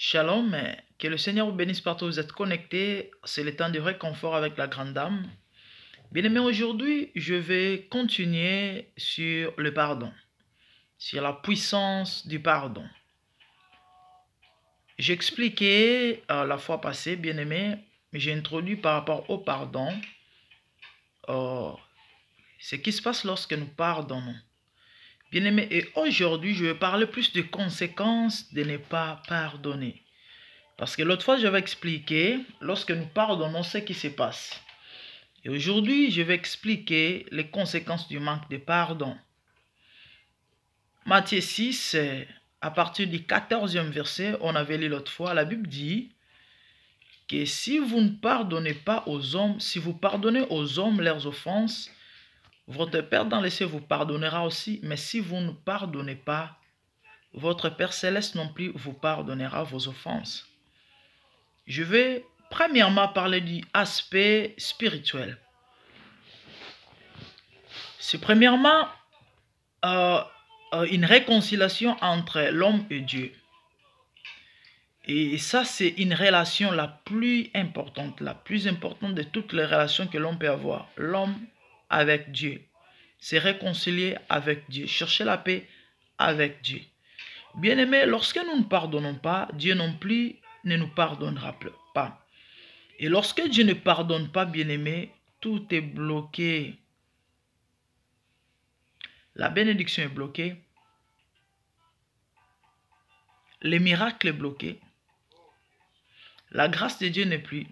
Shalom, que le Seigneur vous bénisse partout où vous êtes connectés. C'est le temps de réconfort avec la grande dame. Bien-aimés, aujourd'hui, je vais continuer sur le pardon, sur la puissance du pardon. J'ai expliqué la fois passée, bien-aimés, j'ai introduit par rapport au pardon ce qui se passe lorsque nous pardonnons. Bien-aimés, et aujourd'hui, je vais parler plus des conséquences de ne pas pardonner. Parce que l'autre fois, j'avais expliqué, lorsque nous pardonnons, ce qui se passe. Et aujourd'hui, je vais expliquer les conséquences du manque de pardon. Matthieu 6, à partir du 14e verset, on avait lu l'autre fois, la Bible dit que si vous ne pardonnez pas aux hommes, si vous pardonnez aux hommes leurs offenses, votre Père dans les cieux vous pardonnera aussi. Mais si vous ne pardonnez pas, votre Père céleste non plus vous pardonnera vos offenses. Je vais premièrement parler du aspect spirituel. C'est premièrement une réconciliation entre l'homme et Dieu. Et ça, c'est une relation la plus importante de toutes les relations que l'homme peut avoir. L'homme avec Dieu. C'est réconcilier avec Dieu, chercher la paix avec Dieu. Bien-aimés, lorsque nous ne pardonnons pas, Dieu non plus ne nous pardonnera pas. Et lorsque Dieu ne pardonne pas, bien-aimés, tout est bloqué. La bénédiction est bloquée. Le miracle est bloqué. La grâce de Dieu n'est plus.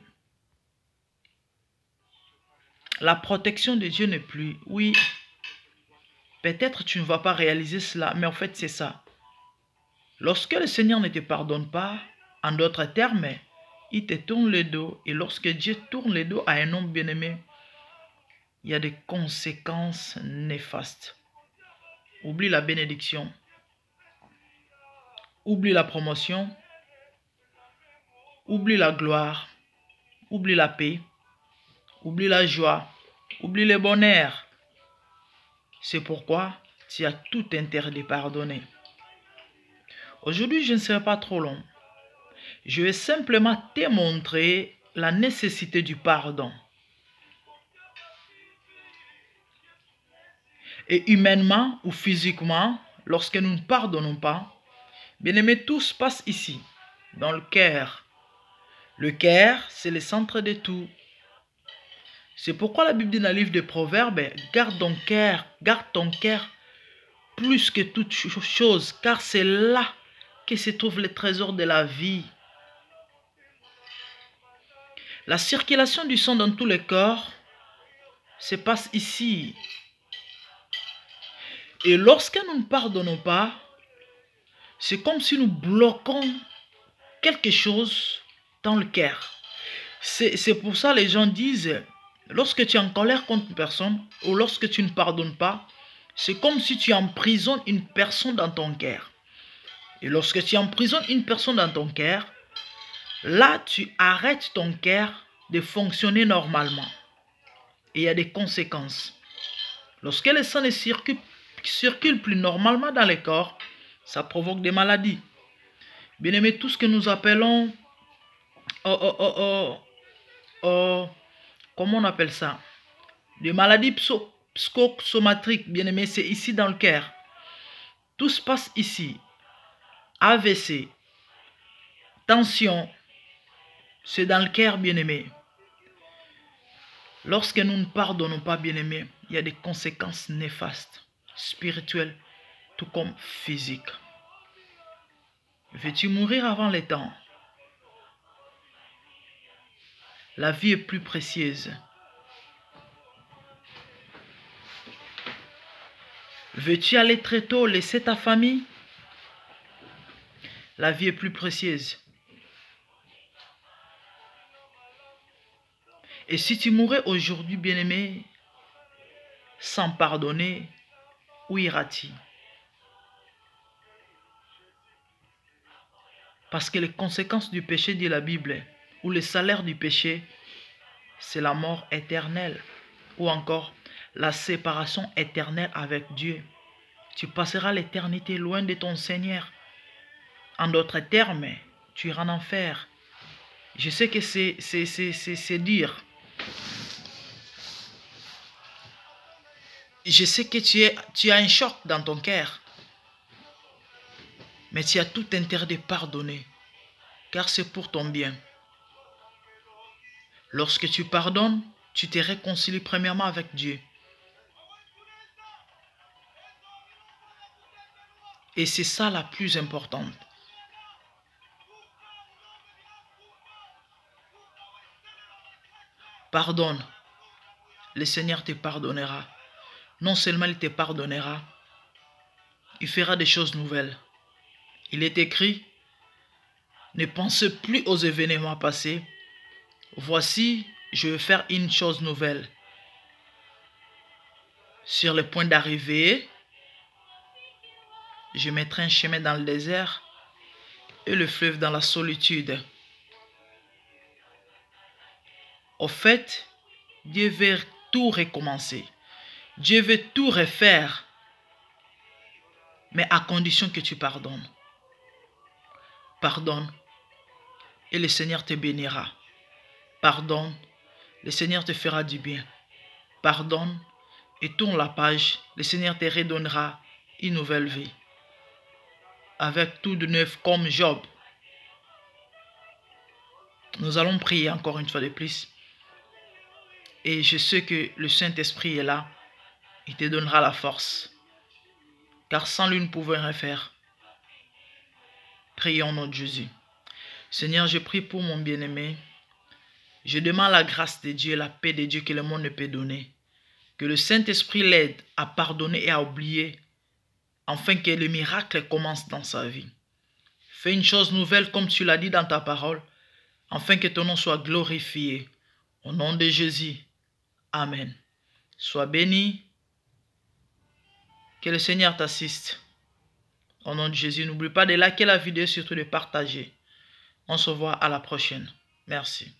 La protection de Dieu n'est plus. Oui, peut-être tu ne vas pas réaliser cela, mais en fait c'est ça. Lorsque le Seigneur ne te pardonne pas, en d'autres termes, il te tourne le dos. Et lorsque Dieu tourne le dos à un homme bien-aimé, il y a des conséquences néfastes. Oublie la bénédiction. Oublie la promotion. Oublie la gloire. Oublie la paix. Oublie la joie. Oublie le bonheur. C'est pourquoi tu as tout intérêt de pardonner. Aujourd'hui, je ne serai pas trop long. Je vais simplement te montrer la nécessité du pardon. Et humainement ou physiquement, lorsque nous ne pardonnons pas, bien-aimé, tout se passe ici, dans le cœur. Le cœur, c'est le centre de tout. C'est pourquoi la Bible dit dans le livre des Proverbes, garde ton cœur plus que toute chose, car c'est là que se trouve le trésor de la vie. La circulation du sang dans tout le corps se passe ici. Et lorsque nous ne pardonnons pas, c'est comme si nous bloquons quelque chose dans le cœur. C'est pour ça que les gens disent, lorsque tu es en colère contre une personne ou lorsque tu ne pardonnes pas, c'est comme si tu emprisonnes une personne dans ton cœur. Et lorsque tu emprisonnes une personne dans ton cœur, là tu arrêtes ton cœur de fonctionner normalement. Et il y a des conséquences. Lorsque le sang ne circule plus normalement dans le corps, ça provoque des maladies. Bien aimé, tout ce que nous appelons comment on appelle ça? Des maladies psychosomatiques, bien aimé, c'est ici dans le cœur. Tout se passe ici. AVC, tension, c'est dans le cœur, bien aimé. Lorsque nous ne pardonnons pas, bien aimé, il y a des conséquences néfastes, spirituelles, tout comme physiques. Veux-tu mourir avant le temps? La vie est plus précieuse. Veux-tu aller très tôt, laisser ta famille? La vie est plus précieuse. Et si tu mourais aujourd'hui, bien-aimé, sans pardonner, où iras-tu? Parce que les conséquences du péché, dit la Bible, ou le salaire du péché, c'est la mort éternelle, ou encore la séparation éternelle avec Dieu. Tu passeras l'éternité loin de ton Seigneur. En d'autres termes, tu iras en enfer. Je sais que c'est dur. Je sais que tu as un choc dans ton cœur. Mais tu as tout intérêt de pardonner. Car c'est pour ton bien. Lorsque tu pardonnes, tu te réconcilies premièrement avec Dieu. Et c'est ça la plus importante. Pardonne. Le Seigneur te pardonnera. Non seulement il te pardonnera, il fera des choses nouvelles. Il est écrit, ne pensez plus aux événements passés. Voici, je vais faire une chose nouvelle. Sur le point d'arriver, je mettrai un chemin dans le désert et le fleuve dans la solitude. Au fait, Dieu veut tout recommencer. Dieu veut tout refaire. Mais à condition que tu pardonnes. Pardonne et le Seigneur te bénira. Pardonne, le Seigneur te fera du bien. Pardonne et tourne la page, le Seigneur te redonnera une nouvelle vie. Avec tout de neuf comme Job. Nous allons prier encore une fois de plus. Et je sais que le Saint-Esprit est là. Il te donnera la force. Car sans lui, nous ne pouvons rien faire. Prions au nom de Jésus. Seigneur, je prie pour mon bien-aimé. Je demande la grâce de Dieu, la paix de Dieu que le monde ne peut donner. Que le Saint-Esprit l'aide à pardonner et à oublier, afin que le miracle commence dans sa vie. Fais une chose nouvelle comme tu l'as dit dans ta parole, afin que ton nom soit glorifié. Au nom de Jésus. Amen. Sois béni. Que le Seigneur t'assiste. Au nom de Jésus, n'oublie pas de liker la vidéo, surtout de partager. On se voit à la prochaine. Merci.